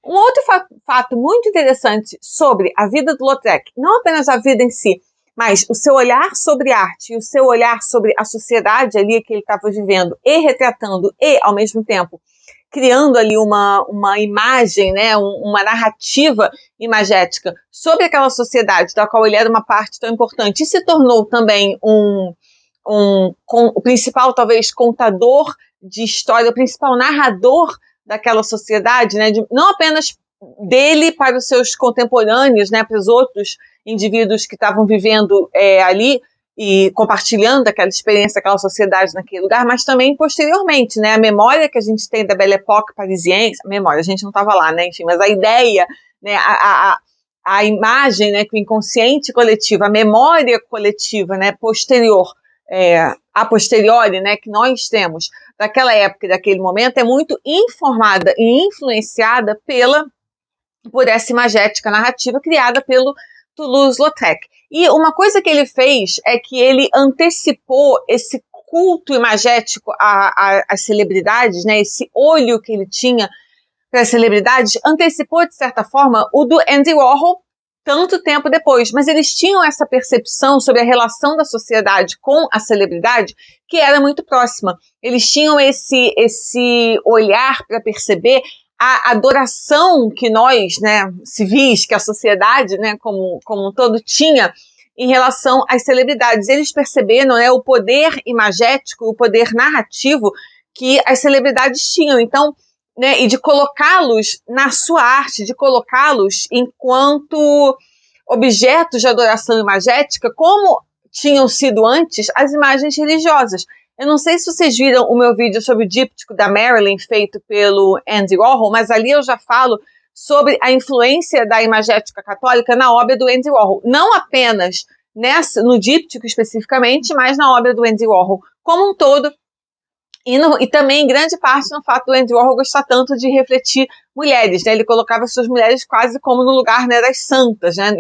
Um outro fato muito interessante sobre a vida do Lautrec, não apenas a vida em si, mas o seu olhar sobre arte e o seu olhar sobre a sociedade ali que ele estava vivendo e retratando e, ao mesmo tempo, criando ali uma imagem, né, uma narrativa imagética sobre aquela sociedade da qual ele era uma parte tão importante e se tornou também o principal, talvez, contador de história, o principal narrador daquela sociedade, né, não apenas dele para os seus contemporâneos, né, para os outros indivíduos que estavam vivendo ali e compartilhando aquela experiência, aquela sociedade naquele lugar, mas também posteriormente, né, a memória que a gente tem da Belle Époque parisiense, a memória, a gente não estava lá, né, enfim, mas a ideia, né, a imagem, né, que o inconsciente coletivo, a memória coletiva, né, posterior, a posteriori, né, que nós temos daquela época e daquele momento é muito informada e influenciada por essa imagética narrativa criada pelo Toulouse-Lautrec. E uma coisa que ele fez é que ele antecipou esse culto imagético às celebridades, né, esse olho que ele tinha para as celebridades, antecipou, de certa forma, o do Andy Warhol tanto tempo depois. Mas eles tinham essa percepção sobre a relação da sociedade com a celebridade que era muito próxima. Eles tinham esse olhar para perceber a adoração que nós, né, civis, que a sociedade, né, como um todo tinha em relação às celebridades. Eles perceberam, né, o poder imagético, o poder narrativo que as celebridades tinham. Então, né, e de colocá-los na sua arte, de colocá-los enquanto objetos de adoração imagética, como tinham sido antes as imagens religiosas. Eu não sei se vocês viram o meu vídeo sobre o díptico da Marilyn, feito pelo Andy Warhol, mas ali eu já falo sobre a influência da imagética católica na obra do Andy Warhol. Não apenas no díptico especificamente, mas na obra do Andy Warhol como um todo, e também, em grande parte, no fato do Andy Warhol gostar tanto de refletir mulheres, né? Ele colocava suas mulheres quase como no lugar, né, das santas, né?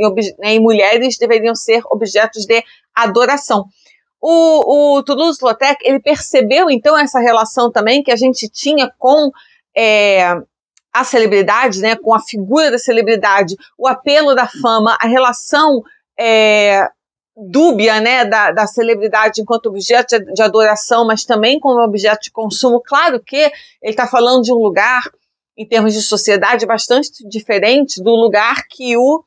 E mulheres deveriam ser objetos de adoração. O Toulouse-Lautrec, ele percebeu, então, essa relação também que a gente tinha com a celebridade, né? Com a figura da celebridade, o apelo da fama, a relação dúbia, né, da celebridade enquanto objeto de adoração, mas também como objeto de consumo. Claro que ele está falando de um lugar, em termos de sociedade, bastante diferente do lugar que o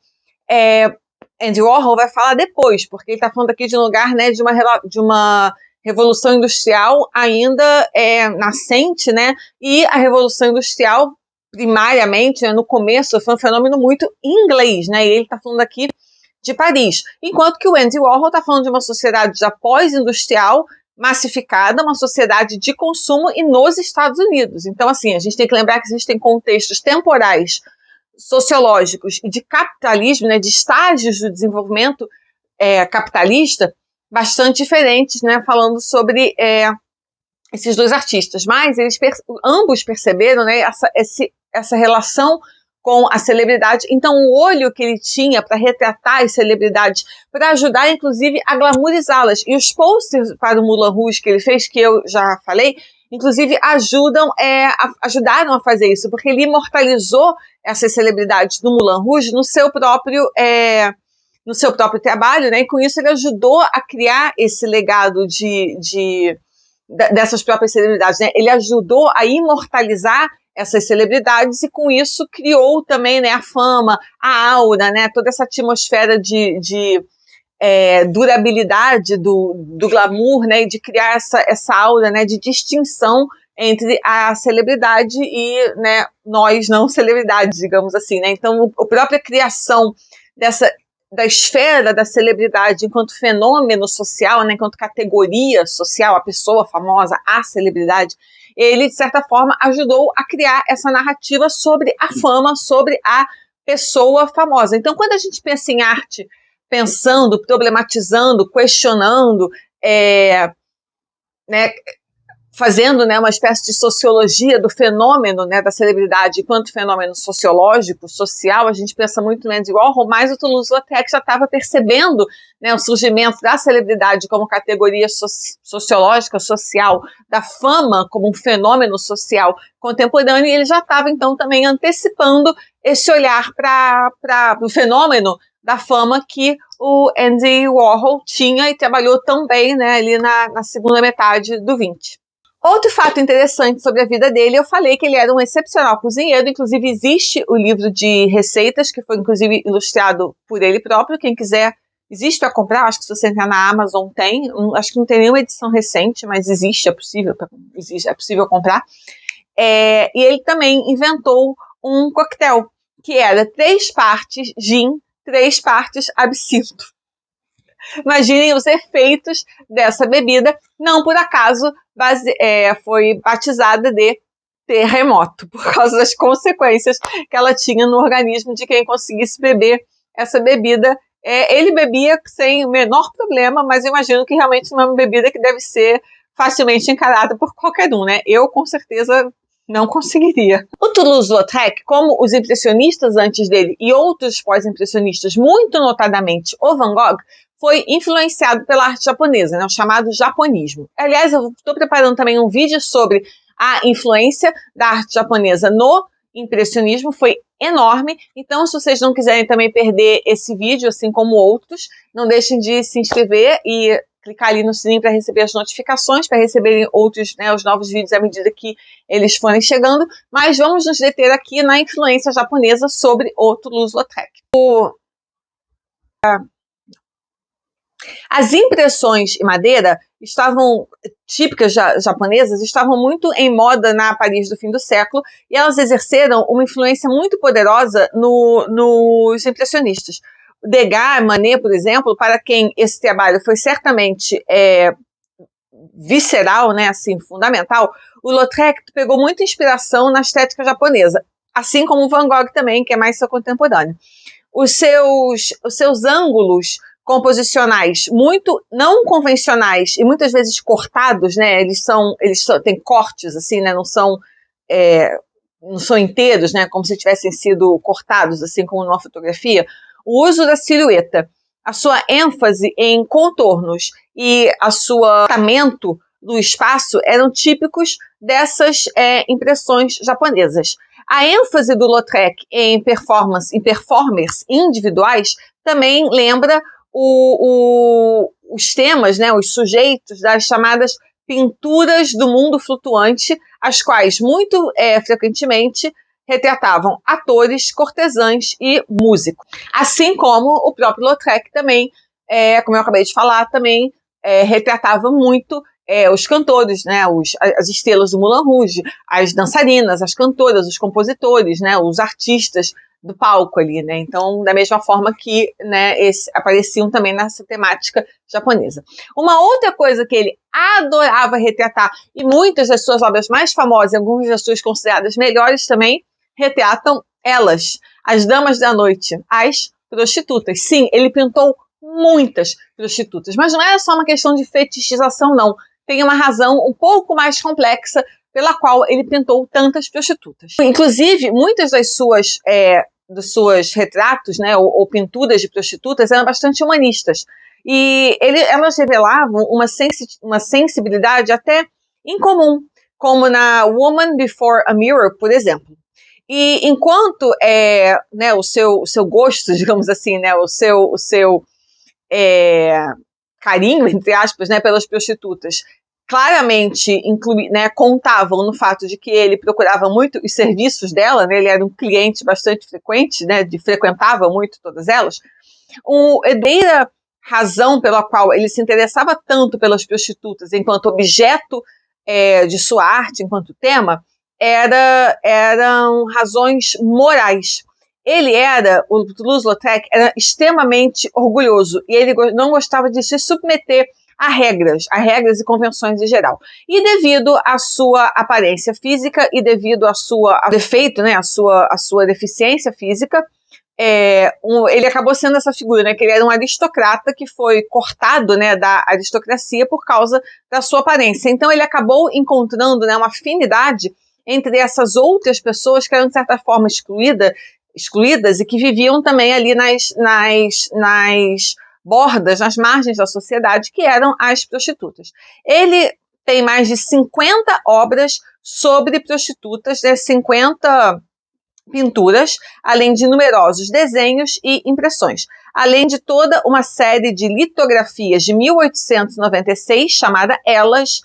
Andy Warhol vai falar depois, porque ele está falando aqui de um lugar, né, de uma revolução industrial ainda nascente, né, e a revolução industrial, primariamente, né, no começo, foi um fenômeno muito inglês, né, e ele está falando aqui de Paris, enquanto que o Andy Warhol está falando de uma sociedade já pós-industrial, massificada, uma sociedade de consumo e nos Estados Unidos. Então, assim, a gente tem que lembrar que existem contextos temporais, sociológicos e de capitalismo, né, de estágios do desenvolvimento capitalista bastante diferentes, né, falando sobre esses dois artistas. Mas eles ambos perceberam, né, essa relação com a celebridade. Então, o olho que ele tinha para retratar as celebridades, para ajudar, inclusive, a glamourizá-las. E os posters para o Moulin Rouge que ele fez, que eu já falei, inclusive, ajudaram a fazer isso, porque ele imortalizou essas celebridades do Moulin Rouge no seu próprio trabalho, né? E com isso ele ajudou a criar esse legado dessas próprias celebridades, né? Ele ajudou a imortalizar essas celebridades e com isso criou também, né, a fama, a aura, né, toda essa atmosfera de durabilidade do glamour, né, e de criar essa aura, né, de distinção entre a celebridade e, né, nós não celebridades, digamos assim, né. Então a própria criação da esfera da celebridade enquanto fenômeno social, né, enquanto categoria social, a pessoa famosa, a celebridade, ele, de certa forma, ajudou a criar essa narrativa sobre a fama, sobre a pessoa famosa. Então, quando a gente pensa em arte, pensando, problematizando, questionando, né, fazendo, né, uma espécie de sociologia do fenômeno, né, da celebridade enquanto fenômeno sociológico, social. A gente pensa muito no Andy Warhol, mas o Toulouse-Lautrec já estava percebendo, né, o surgimento da celebridade como categoria sociológica, social, da fama como um fenômeno social contemporâneo, e ele já estava, então, também antecipando esse olhar para o fenômeno da fama que o Andy Warhol tinha e trabalhou tão bem, né, ali na segunda metade do 20. Outro fato interessante sobre a vida dele, eu falei que ele era um excepcional cozinheiro, inclusive existe o livro de receitas, que foi inclusive ilustrado por ele próprio, quem quiser, existe para comprar, acho que se você entrar na Amazon tem, acho que não tem nenhuma edição recente, mas existe, é possível comprar. E ele também inventou um coquetel, que era 3 partes gin, 3 partes absinto. Imaginem os efeitos dessa bebida, não por acaso foi batizada de terremoto, por causa das consequências que ela tinha no organismo de quem conseguisse beber essa bebida. Ele bebia sem o menor problema, mas eu imagino que realmente não é uma bebida que deve ser facilmente encarada por qualquer um, né? Eu, com certeza, não conseguiria. O Toulouse-Lautrec, como os impressionistas antes dele e outros pós-impressionistas, muito notadamente o Van Gogh, foi influenciado pela arte japonesa, né, o chamado japonismo. Aliás, eu estou preparando também um vídeo sobre a influência da arte japonesa no impressionismo, foi enorme. Então, se vocês não quiserem também perder esse vídeo, assim como outros, não deixem de se inscrever e clicar ali no sininho para receber as notificações, para receberem outros, né, os novos vídeos à medida que eles forem chegando. Mas vamos nos deter aqui na influência japonesa sobre o Toulouse-Lautrec. As impressões em madeira estavam típicas japonesas, estavam muito em moda na Paris do fim do século, e elas exerceram uma influência muito poderosa nos impressionistas. Degas, Manet, por exemplo, para quem esse trabalho foi certamente visceral, né, assim, fundamental, o Lautrec pegou muita inspiração na estética japonesa, assim como o Van Gogh também, que é mais seu contemporâneo. Os seus ângulos composicionais muito não convencionais e muitas vezes cortados, né? Eles têm cortes, assim, né? Não são inteiros, né? Como se tivessem sido cortados, assim como numa fotografia. O uso da silhueta, a sua ênfase em contornos e o seu tratamento do espaço eram típicos dessas impressões japonesas. A ênfase do Lautrec em performers individuais também lembra os temas, né, os sujeitos das chamadas pinturas do mundo flutuante, as quais muito frequentemente retratavam atores, cortesãs e músicos. Assim como o próprio Lautrec também, como eu acabei de falar, também retratava muito os cantores, né, as estrelas do Moulin Rouge, as dançarinas, as cantoras, os compositores, né, os artistas do palco ali, né? Então, da mesma forma que, né, apareciam também nessa temática japonesa. Uma outra coisa que ele adorava retratar, e muitas das suas obras mais famosas, algumas das suas consideradas melhores também, retratam elas, as damas da noite, as prostitutas. Sim, ele pintou muitas prostitutas, mas não era só uma questão de fetichização, não. Tem uma razão um pouco mais complexa pela qual ele pintou tantas prostitutas. Inclusive, muitas dos seus retratos, né, ou pinturas de prostitutas eram bastante humanistas. E elas revelavam uma sensibilidade até incomum, como na Woman Before a Mirror, por exemplo. E enquanto né, o seu gosto, digamos assim, né, o seu carinho, entre aspas, né, pelas prostitutas, claramente contavam no fato de que ele procurava muito os serviços dela, né, ele era um cliente bastante frequente, né, frequentava muito todas elas. A razão pela qual ele se interessava tanto pelas prostitutas enquanto objeto de sua arte, enquanto tema, eram razões morais. O Toulouse-Lautrec era extremamente orgulhoso e ele não gostava de se submeter a regras e convenções em geral. E devido à sua aparência física e devido ao defeito, né, à sua deficiência física, ele acabou sendo essa figura, né, que ele era um aristocrata que foi cortado, né, da aristocracia por causa da sua aparência. Então ele acabou encontrando, né, uma afinidade entre essas outras pessoas que eram, de certa forma, excluídas e que viviam também ali nas bordas, nas margens da sociedade, que eram as prostitutas. Ele tem mais de 50 obras sobre prostitutas, né, 50 pinturas, além de numerosos desenhos e impressões, além de toda uma série de litografias de 1896, chamada Elas,